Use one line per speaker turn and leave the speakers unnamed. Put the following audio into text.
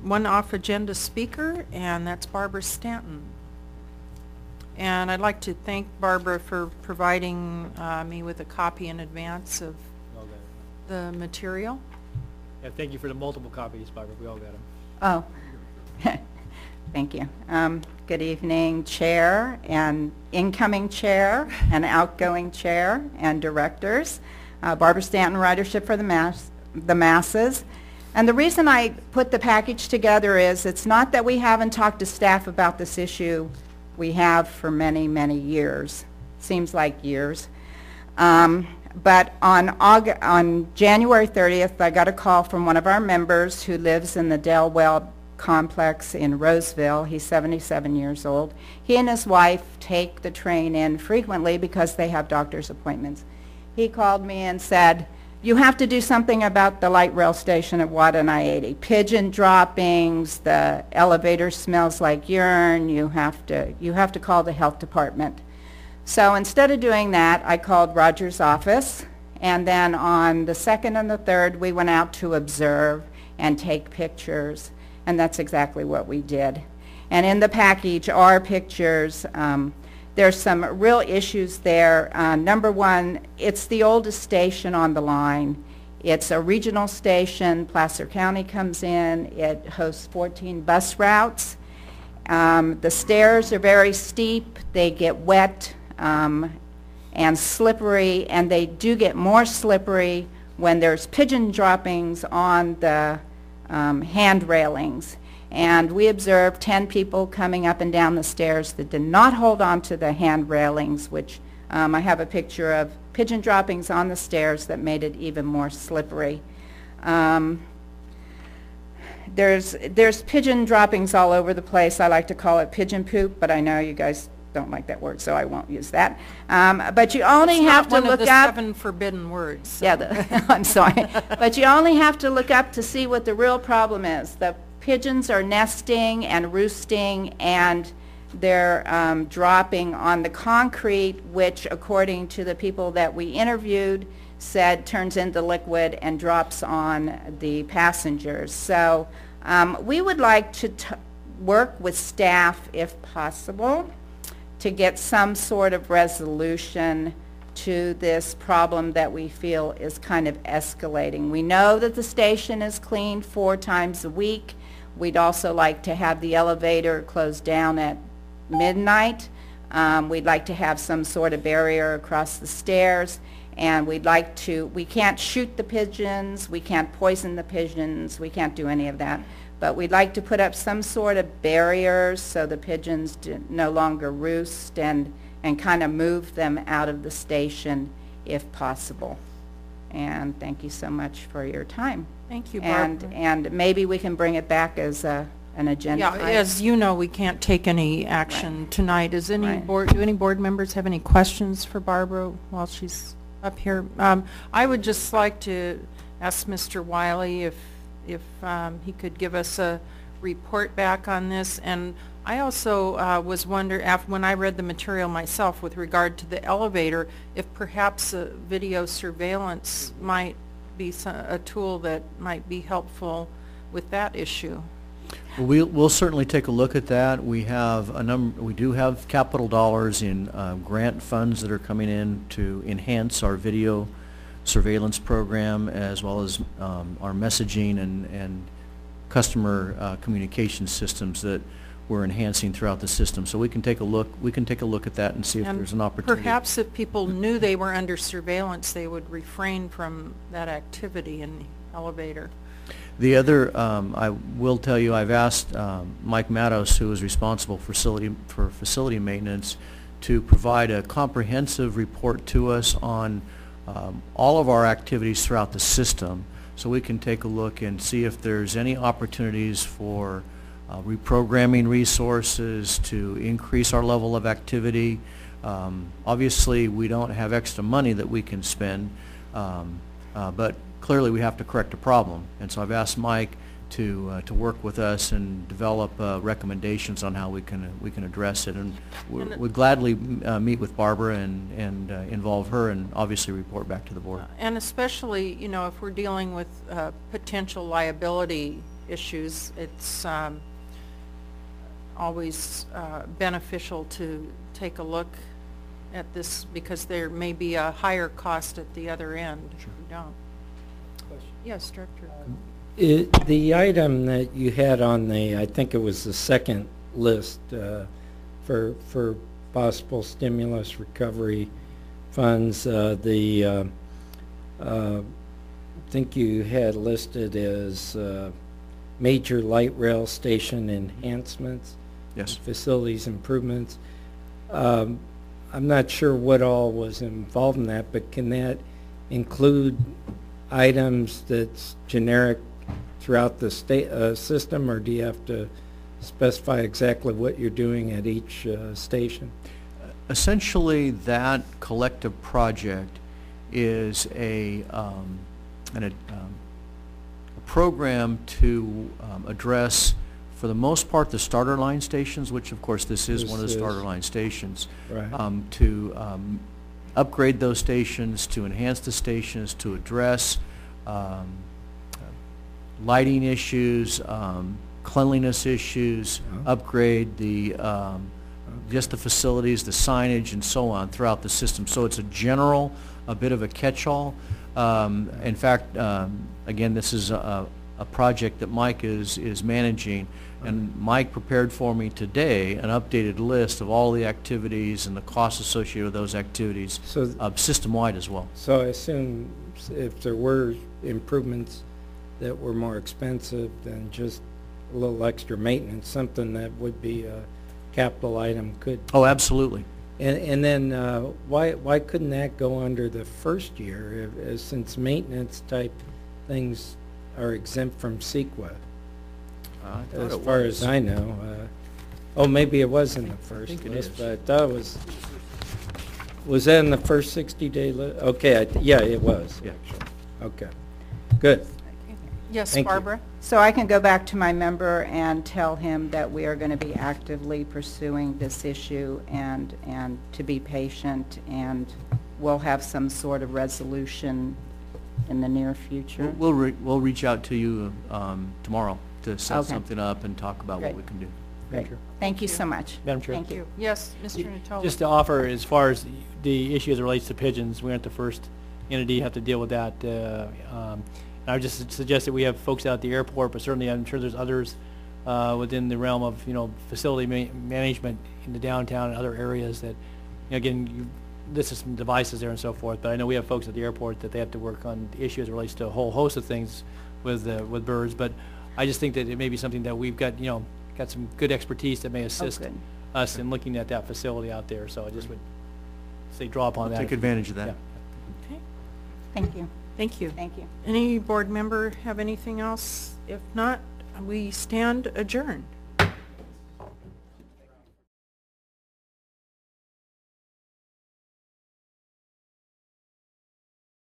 one off-agenda speaker, and that's Barbara Stanton. And I'd like to thank Barbara for providing me with a copy in advance of the material.
Yeah, thank you for the multiple copies, Barbara. We all got them.
Oh, thank you. Good evening, Chair and incoming Chair and outgoing Chair and directors. Barbara Stanton, Ridership for the Masses. And the reason I put the package together is it's not that we haven't talked to staff about this issue. We have for many, many years. Seems like years. But on January 30th, I got a call from one of our members who lives in the Del Well complex in Roseville. He's 77 years old. He and his wife take the train in frequently because they have doctor's appointments. He called me and said, you have to do something about the light rail station at Watt and I-80. Pigeon droppings, the elevator smells like urine, you have to call the health department. So instead of doing that, I called Roger's office, and then on the 2nd and the 3rd, we went out to observe and take pictures, and that's exactly what we did. And in the package are pictures. There's some real issues there. Number one, it's the oldest station on the line. It's a regional station. Placer County comes in. It hosts 14 bus routes. The stairs are very steep. They get wet and slippery, and they do get more slippery when there's pigeon droppings on the hand railings. And we observed 10 people coming up and down the stairs that did not hold on to the hand railings, which I have a picture of pigeon droppings on the stairs that made it even more slippery. There's pigeon droppings all over the place. I like to call it pigeon poop, but I know you guys don't like that word, so I won't use that. But you only have to look up.
One of the 7 forbidden words. So.
Yeah, I'm sorry. But you only have to look up to see what the real problem is. The pigeons are nesting and roosting, and they're dropping on the concrete, which, according to the people that we interviewed, said turns into liquid and drops on the passengers. So we would like to work with staff, if possible, to get some sort of resolution to this problem that we feel is kind of escalating. We know that the station is cleaned 4 times a week. We'd also like to have the elevator closed down at midnight. We'd like to have some sort of barrier across the stairs, and we can't shoot the pigeons, we can't poison the pigeons, we can't do any of that. But we'd like to put up some sort of barriers so the pigeons no longer roost, and kind of move them out of the station if possible. And thank you so much for your time.
Thank you, Barbara.
And maybe we can bring it back as an agenda item.
As you know, we can't take any action tonight. Does do any board members have any questions for Barbara while she's up here? I would just like to ask Mr. Wiley if he could give us a report back on this. And I also was wondering, when I read the material myself with regard to the elevator, if perhaps video surveillance might be a tool that might be helpful with that issue.
Well, we'll certainly take a look at that. We have we do have capital dollars in grant funds that are coming in to enhance our video surveillance program, as well as our messaging and customer communication systems that we're enhancing throughout the system. So we can take a look. We can take a look at that and see if there's an opportunity.
Perhaps if people knew they were under surveillance, they would refrain from that activity in the elevator.
The other, I will tell you, I've asked Mike Matos, who is responsible for facility maintenance, to provide a comprehensive report to us on all of our activities throughout the system, so we can take a look and see if there's any opportunities for reprogramming resources to increase our level of activity. Obviously, we don't have extra money that we can spend, but clearly we have to correct a problem. And so I've asked Mike to work with us and develop recommendations on how we can address it. And we'd gladly meet with Barbara and involve her, and obviously report back to the board.
And especially, you know, if we're dealing with potential liability issues. It's always beneficial to take a look at this because there may be a higher cost at the other end if we don't.
Question.
Yes, Director.
The item that you had on the, I think it was the second list for possible stimulus recovery funds, I think you had listed as major light rail station enhancements.
Yes.
Facilities improvements. I'm not sure what all was involved in that, but can that include items that's generic throughout the system, or do you have to specify exactly what you're doing at each station?
Essentially, that collective project is a program to address, for the most part, the starter line stations, which of course this is one of the starter line stations,
Right.
to upgrade those stations, to enhance the stations, to address lighting issues, cleanliness issues, upgrade the just the facilities, the signage, and so on throughout the system. So it's a bit of a catch-all. In fact, again, this is a project that Mike is managing, and Mike prepared for me today an updated list of all the activities and the costs associated with those activities,
So
system-wide as well.
So I assume if there were improvements that were more expensive than just a little extra maintenance, something that would be a capital item could.
Oh, absolutely.
And then why couldn't that go under the first year, since maintenance type things are exempt from CEQA? As far as I know. Oh, maybe it was in the first
think it
list,
is.
but I thought it was that in the first 60-day list? Okay, yeah, it was.
Yeah.
Actually. Okay, good.
Yes,
Thank you.
Barbara.
So I can go back to my member and tell him that we are going to be actively pursuing this issue and to be patient, and we'll have some sort of resolution in the near future.
We'll reach out to you tomorrow to set
Okay.
something up and talk about
Great.
what we can do.
Great. Thank you so much.
Madam Chair.
Thank you.
Yes, Mr. Natoli.
Just to offer, as far as the issue as it relates to pigeons, we aren't the first entity to have to deal with that. And I would just suggest that we have folks out at the airport, but certainly I'm sure there's others within the realm of, facility management in the downtown and other areas that, again, this is some devices there and so forth, but I know we have folks at the airport that they have to work on issues as it relates to a whole host of things with birds, but I just think that it may be something that we've got, got some good expertise that may assist
good.
us in looking at that facility out there, so I just would say draw upon that.
Take advantage of that.
Yeah.
Okay,
Thank you.
thank you.
Thank you.
Any board member have anything else? If not, we stand adjourned.